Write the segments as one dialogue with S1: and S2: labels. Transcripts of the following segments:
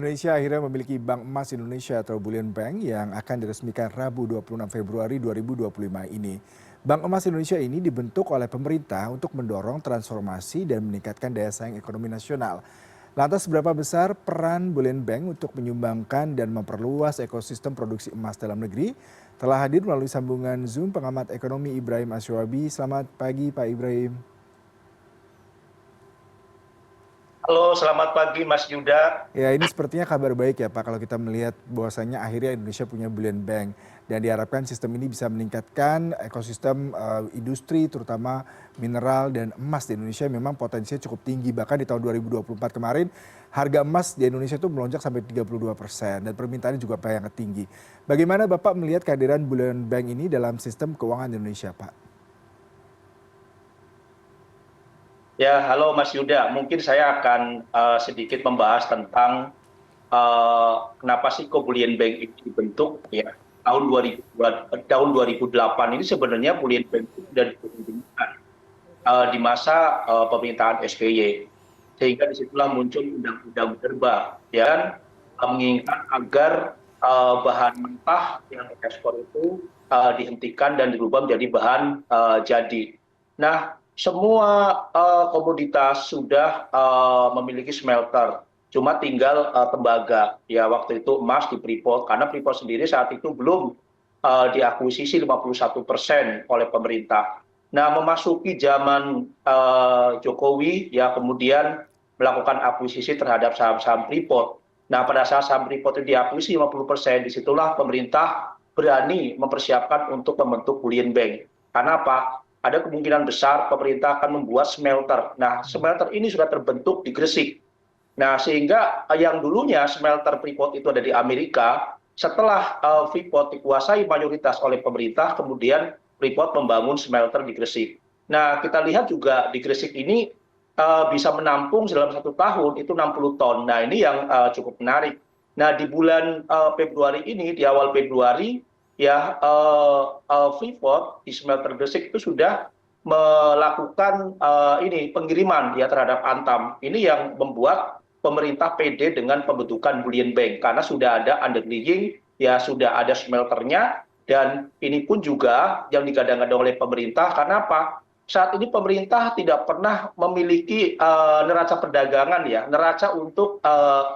S1: Indonesia akhirnya memiliki Bank Emas Indonesia atau Bullion Bank yang akan diresmikan Rabu 26 Februari 2025 ini. Bank Emas Indonesia ini dibentuk oleh pemerintah untuk mendorong transformasi dan meningkatkan daya saing ekonomi nasional. Lantas seberapa besar peran Bullion Bank untuk menyumbangkan dan memperluas ekosistem produksi emas dalam negeri? Telah hadir melalui sambungan Zoom pengamat ekonomi Ibrahim Asywabi. Selamat pagi Pak Ibrahim.
S2: Halo, selamat pagi Mas Yuda.
S1: Ya, ini sepertinya kabar baik ya Pak kalau kita melihat bahwasanya akhirnya Indonesia punya Bullion Bank dan diharapkan sistem ini bisa meningkatkan ekosistem industri terutama mineral dan emas di Indonesia memang potensinya cukup tinggi. Bahkan di tahun 2024 kemarin harga emas di Indonesia itu melonjak sampai 32% dan permintaannya juga sangat tinggi. Bagaimana Bapak melihat kehadiran Bullion Bank ini dalam sistem keuangan Indonesia Pak?
S2: Ya, halo Mas Yuda. Mungkin saya akan sedikit membahas tentang kenapa sih kok Bullion Bank itu dibentuk. Ya, tahun 2008 ini sebenarnya Bullion Bank itu sudah dibentukkan di masa pemerintahan SBY. Sehingga disitulah muncul undang-undang Minerba, ya kan, menginginkan agar bahan mentah yang ekspor itu dihentikan dan dirubah menjadi bahan jadi. Nah, semua komoditas sudah memiliki smelter, cuma tinggal tembaga. Ya, waktu itu emas di Freeport, karena Freeport sendiri saat itu belum diakuisisi 51% oleh pemerintah. Nah, memasuki zaman Jokowi, ya kemudian melakukan akuisisi terhadap saham-saham Freeport. Nah, pada saat saham Freeport itu diakuisisi 50%, disitulah pemerintah berani mempersiapkan untuk membentuk Bullion Bank. Karena apa? Ada kemungkinan besar pemerintah akan membuat smelter. Nah, smelter ini sudah terbentuk di Gresik. Nah, sehingga yang dulunya smelter Freeport itu ada di Amerika, setelah Freeport dikuasai mayoritas oleh pemerintah, kemudian Freeport membangun smelter di Gresik. Nah, kita lihat juga di Gresik ini bisa menampung dalam 1 tahun itu 60 ton. Nah, ini yang cukup menarik. Nah, di bulan Februari ini, di awal Februari, ya Freeport di smelter Gresik itu sudah melakukan ini pengiriman ya terhadap Antam. Ini yang membuat pemerintah pede dengan pembentukan Bullion Bank karena sudah ada underlying, ya sudah ada smelternya, dan ini pun juga yang digadang-gadang oleh pemerintah. Karena apa? Saat ini pemerintah tidak pernah memiliki neraca perdagangan, ya neraca untuk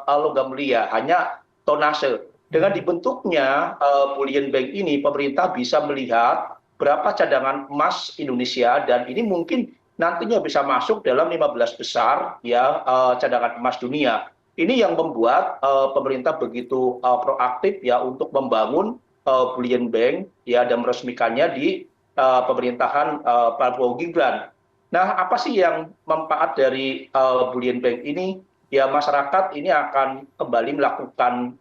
S2: logam mulia, hanya tonase. Dengan dibentuknya Bullion Bank ini, pemerintah bisa melihat berapa cadangan emas Indonesia, dan ini mungkin nantinya bisa masuk dalam 15 besar ya cadangan emas dunia. Ini yang membuat pemerintah begitu proaktif ya untuk membangun Bullion Bank ya dan meresmikannya di pemerintahan Prabowo Gibran. Nah, apa sih yang manfaat dari Bullion Bank ini? Ya, masyarakat ini akan kembali melakukan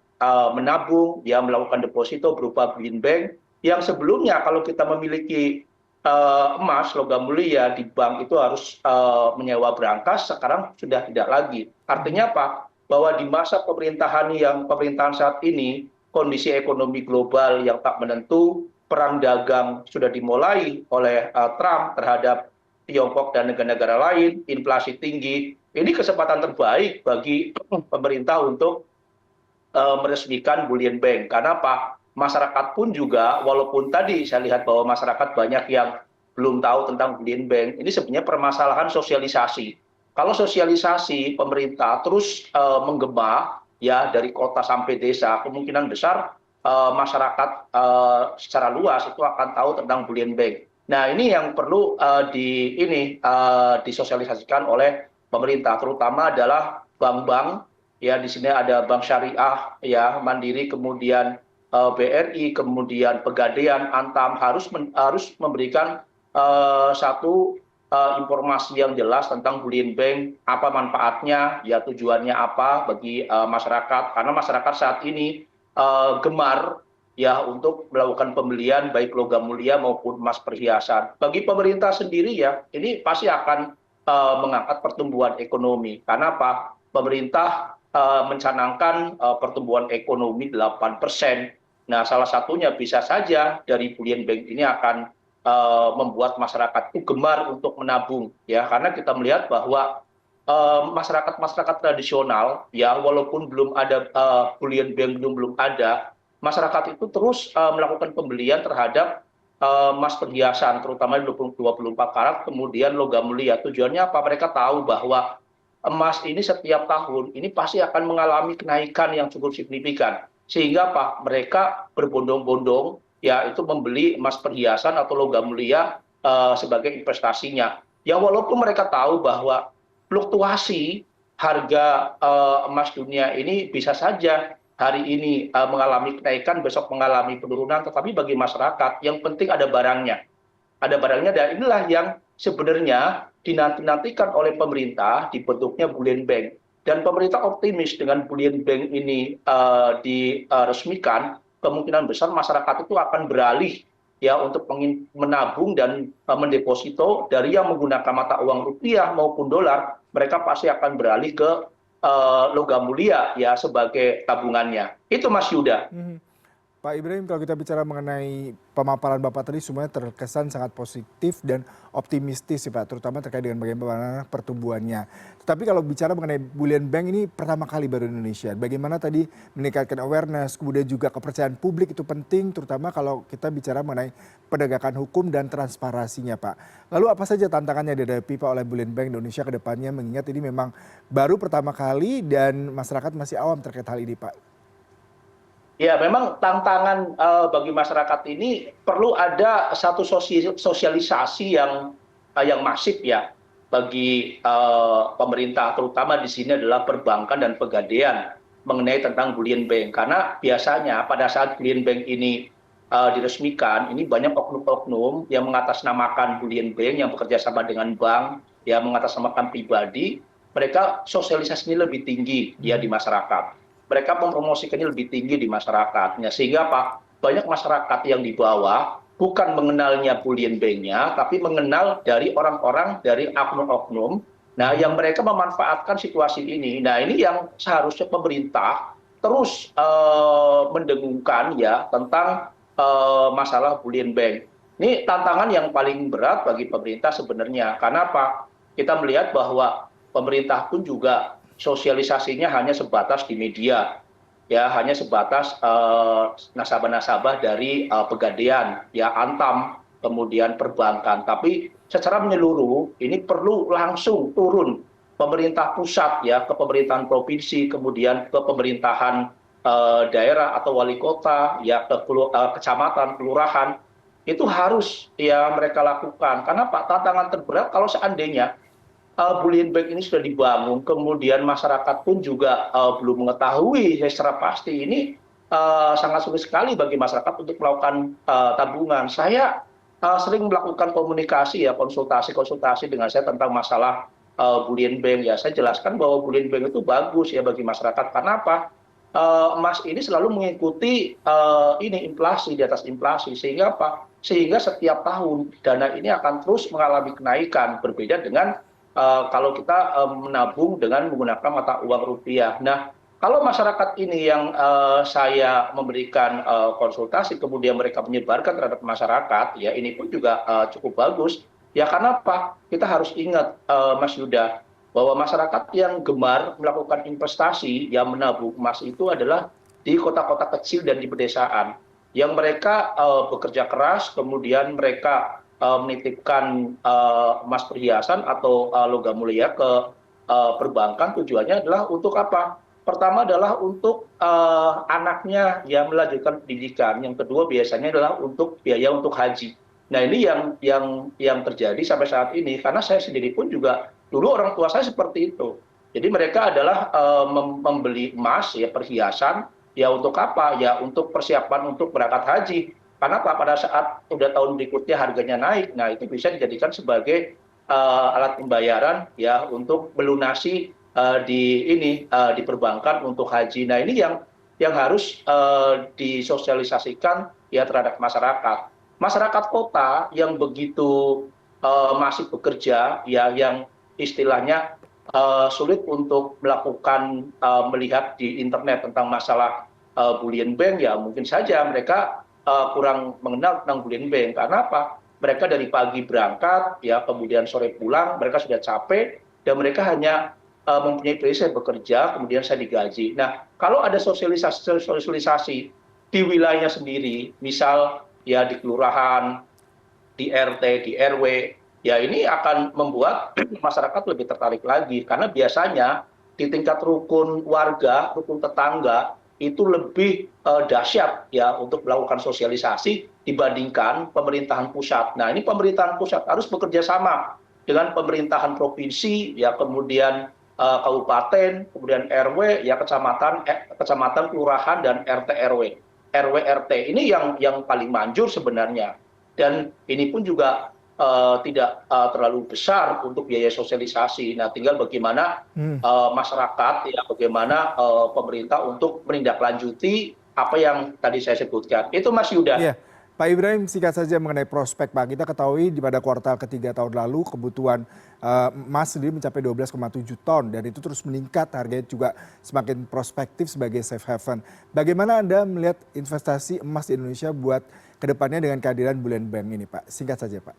S2: menabung, ya melakukan deposito berupa Bullion Bank yang sebelumnya kalau kita memiliki emas logam mulia di bank itu harus menyewa berangkas, sekarang sudah tidak lagi. Artinya apa? Bahwa di masa pemerintahan saat ini, kondisi ekonomi global yang tak menentu, perang dagang sudah dimulai oleh Trump terhadap Tiongkok dan negara-negara lain, inflasi tinggi. Ini kesempatan terbaik bagi pemerintah untuk meresmikan Bullion Bank. Karena apa? Masyarakat pun juga, walaupun tadi saya lihat bahwa masyarakat banyak yang belum tahu tentang Bullion Bank, ini sebenarnya permasalahan sosialisasi. Kalau sosialisasi pemerintah terus menggema ya dari kota sampai desa, kemungkinan besar masyarakat secara luas itu akan tahu tentang Bullion Bank. Nah, ini yang perlu disosialisasikan oleh pemerintah, terutama adalah bank-bank. Ya, di sini ada Bank Syariah, ya Mandiri, kemudian BRI, kemudian Pegadaian, Antam harus memberikan satu informasi yang jelas tentang Bullion Bank, apa manfaatnya, ya tujuannya apa bagi masyarakat. Karena masyarakat saat ini gemar ya untuk melakukan pembelian baik logam mulia maupun emas perhiasan. Bagi pemerintah sendiri ya, ini pasti akan mengangkat pertumbuhan ekonomi. Karena apa? Pemerintah mencanangkan pertumbuhan ekonomi 8%. Nah, salah satunya bisa saja dari Bullion Bank ini akan membuat masyarakat itu gemar untuk menabung, ya karena kita melihat bahwa masyarakat-masyarakat tradisional, ya walaupun belum ada bullion bank belum ada, masyarakat itu terus melakukan pembelian terhadap emas perhiasan, terutama 24 karat, kemudian logam mulia. Tujuannya apa? Mereka tahu bahwa emas ini setiap tahun ini pasti akan mengalami kenaikan yang cukup signifikan. Sehingga apa? Mereka berbondong-bondong ya itu membeli emas perhiasan atau logam mulia sebagai investasinya. Yang walaupun mereka tahu bahwa fluktuasi harga emas dunia ini bisa saja hari ini mengalami kenaikan, besok mengalami penurunan, tetapi bagi masyarakat yang penting ada barangnya. Ada barangnya dan inilah yang sebenarnya dinanti-nantikan oleh pemerintah dibentuknya bullion bank. Dan pemerintah optimis dengan bullion bank ini diresmikan, kemungkinan besar masyarakat itu akan beralih ya untuk menabung dan mendeposito dari yang menggunakan mata uang rupiah maupun dolar, mereka pasti akan beralih ke logam mulia ya sebagai tabungannya. Itu Mas Yuda.
S1: Mhm. Pak Ibrahim, kalau kita bicara mengenai pemaparan Bapak tadi semuanya terkesan sangat positif dan optimistis sih Pak, terutama terkait dengan bagaimana pertumbuhannya. Tetapi kalau bicara mengenai bullion bank ini pertama kali baru di Indonesia. Bagaimana tadi meningkatkan awareness, kemudian juga kepercayaan publik itu penting, terutama kalau kita bicara mengenai penegakan hukum dan transparansinya Pak. Lalu apa saja tantangannya dihadapi Pak oleh bullion bank Indonesia ke depannya mengingat ini memang baru pertama kali dan masyarakat masih awam terkait hal ini Pak?
S2: Ya, memang tantangan bagi masyarakat ini perlu ada satu sosialisasi yang masif ya bagi pemerintah, terutama di sini adalah perbankan dan pegadaian mengenai tentang bullion bank. Karena biasanya pada saat bullion bank ini diresmikan, ini banyak oknum-oknum yang mengatasnamakan bullion bank yang bekerja sama dengan bank, yang mengatasnamakan pribadi, mereka sosialisasinya lebih tinggi ya di masyarakat. Mereka mempromosikannya lebih tinggi di masyarakatnya sehingga apa banyak masyarakat yang di bawah bukan mengenalnya bullion bank-nya tapi mengenal dari orang-orang dari oknum-oknum nah yang mereka memanfaatkan situasi ini. Nah ini yang seharusnya pemerintah terus mendengungkan ya tentang masalah bullion bank. Ini tantangan yang paling berat bagi pemerintah sebenarnya. Karena apa? Kita melihat bahwa pemerintah pun juga sosialisasinya hanya sebatas di media, ya hanya sebatas nasabah-nasabah dari pegadaian, ya Antam, kemudian perbankan. Tapi secara menyeluruh ini perlu langsung turun pemerintah pusat ya ke pemerintahan provinsi, kemudian ke pemerintahan daerah atau wali kota, ya ke kecamatan, kelurahan. Itu harus ya mereka lakukan. Karena Pak tantangan terberat kalau seandainya bullion bank ini sudah dibangun, kemudian masyarakat pun juga belum mengetahui secara pasti ini sangat sulit sekali bagi masyarakat untuk melakukan tabungan. Saya sering melakukan komunikasi ya konsultasi dengan saya tentang masalah bullion bank ya. Saya jelaskan bahwa bullion bank itu bagus ya bagi masyarakat. Karena apa? Emas ini selalu mengikuti ini inflasi di atas inflasi sehingga apa? Sehingga setiap tahun dana ini akan terus mengalami kenaikan berbeda dengan kalau kita menabung dengan menggunakan mata uang rupiah. Nah, kalau masyarakat ini yang saya memberikan konsultasi, kemudian mereka menyebarkan terhadap masyarakat, ya ini pun juga cukup bagus. Ya karena apa? Kita harus ingat, Mas Yuda, bahwa masyarakat yang gemar melakukan investasi, yang menabung emas itu adalah di kota-kota kecil dan di pedesaan. Yang mereka bekerja keras, kemudian mereka menitipkan emas perhiasan atau logam mulia ke perbankan tujuannya adalah untuk apa? Pertama adalah untuk anaknya yang melanjutkan pendidikan. Yang kedua biasanya adalah untuk biaya untuk haji. Nah ini yang terjadi sampai saat ini karena saya sendiri pun juga dulu orang tua saya seperti itu. Jadi mereka adalah membeli emas ya perhiasan ya untuk apa? Ya untuk persiapan untuk berangkat haji. Karena pada saat udah tahun berikutnya harganya naik, nah itu bisa dijadikan sebagai alat pembayaran ya untuk melunasi di perbankan untuk haji. Nah ini yang harus disosialisasikan ya terhadap masyarakat. Masyarakat kota yang begitu masih bekerja ya yang istilahnya sulit untuk melakukan melihat di internet tentang masalah bullion bank ya mungkin saja mereka kurang mengenal tentang bullion bank. Karena apa? Mereka dari pagi berangkat, ya kemudian sore pulang, mereka sudah capek, dan mereka hanya mempunyai prinsip saya bekerja, kemudian saya digaji. Nah, kalau ada sosialisasi di wilayahnya sendiri, misal ya di kelurahan, di RT, di RW, ya ini akan membuat masyarakat lebih tertarik lagi. Karena biasanya di tingkat rukun warga, rukun tetangga, itu lebih dahsyat ya untuk melakukan sosialisasi dibandingkan pemerintahan pusat. Nah, ini pemerintahan pusat harus bekerja sama dengan pemerintahan provinsi, ya kemudian kabupaten, kemudian RW, ya kecamatan, kelurahan, dan RT RW. RW RT ini yang paling manjur sebenarnya, dan ini pun juga tidak terlalu besar untuk biaya sosialisasi. Nah, tinggal bagaimana masyarakat, ya bagaimana pemerintah untuk menindaklanjuti apa yang tadi saya sebutkan. Itu Mas Yuda.
S1: Iya, Pak Ibrahim singkat saja mengenai prospek Pak. Kita ketahui di pada kuartal ketiga tahun lalu kebutuhan emas sendiri mencapai 12,7 ton dan itu terus meningkat, harganya juga semakin prospektif sebagai safe haven. Bagaimana Anda melihat investasi emas di Indonesia buat kedepannya dengan kehadiran Bullion Bank ini Pak? Singkat saja Pak.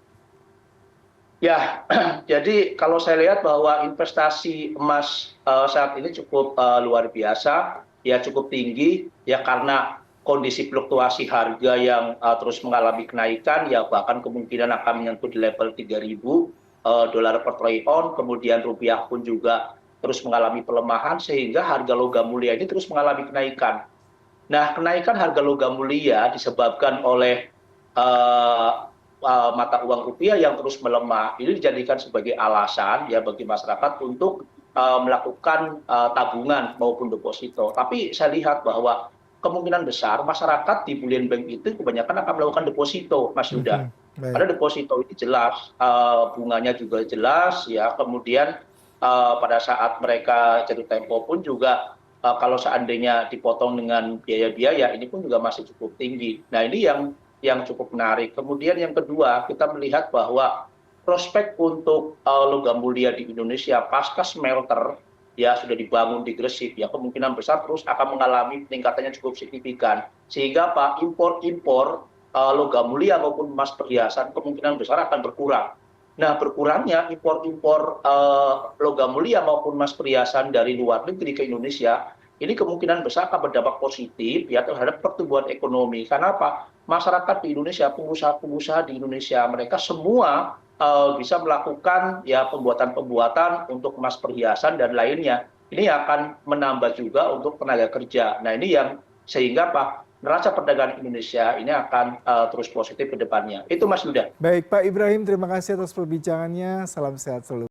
S2: Ya, jadi kalau saya lihat bahwa investasi emas saat ini cukup luar biasa, ya cukup tinggi, ya karena kondisi fluktuasi harga yang terus mengalami kenaikan, ya bahkan kemungkinan akan menyentuh di level 3.000 dolar per troy ounce, kemudian rupiah pun juga terus mengalami pelemahan, sehingga harga logam mulia ini terus mengalami kenaikan. Nah, kenaikan harga logam mulia disebabkan oleh eh, mata uang rupiah yang terus melemah. Ini dijadikan sebagai alasan ya bagi masyarakat untuk melakukan tabungan maupun deposito. Tapi saya lihat bahwa kemungkinan besar masyarakat di Bullion Bank itu kebanyakan akan melakukan deposito, Mas Yuda.
S1: Mhm, baik.
S2: Karena deposito ini jelas, bunganya juga jelas, ya. Kemudian pada saat mereka jatuh tempo pun juga kalau seandainya dipotong dengan biaya-biaya ini pun juga masih cukup tinggi. Nah, ini yang cukup menarik. Kemudian yang kedua, kita melihat bahwa prospek untuk logam mulia di Indonesia pasca smelter ya sudah dibangun di Gresik, ya kemungkinan besar terus akan mengalami peningkatannya cukup signifikan. Sehingga Pak, impor-impor logam mulia maupun emas perhiasan kemungkinan besar akan berkurang. Nah, berkurangnya impor-impor logam mulia maupun emas perhiasan dari luar negeri ke Indonesia, ini kemungkinan besar akan berdampak positif ya terhadap pertumbuhan ekonomi. Karena apa? Masyarakat di Indonesia, pengusaha-pengusaha di Indonesia, mereka semua bisa melakukan ya pembuatan-pembuatan untuk emas perhiasan dan lainnya. Ini akan menambah juga untuk tenaga kerja. Nah, ini yang sehingga Pak, neraca perdagangan Indonesia ini akan terus positif ke depannya. Itu Mas Yuda.
S1: Baik Pak Ibrahim, terima kasih atas perbincangannya. Salam sehat selalu.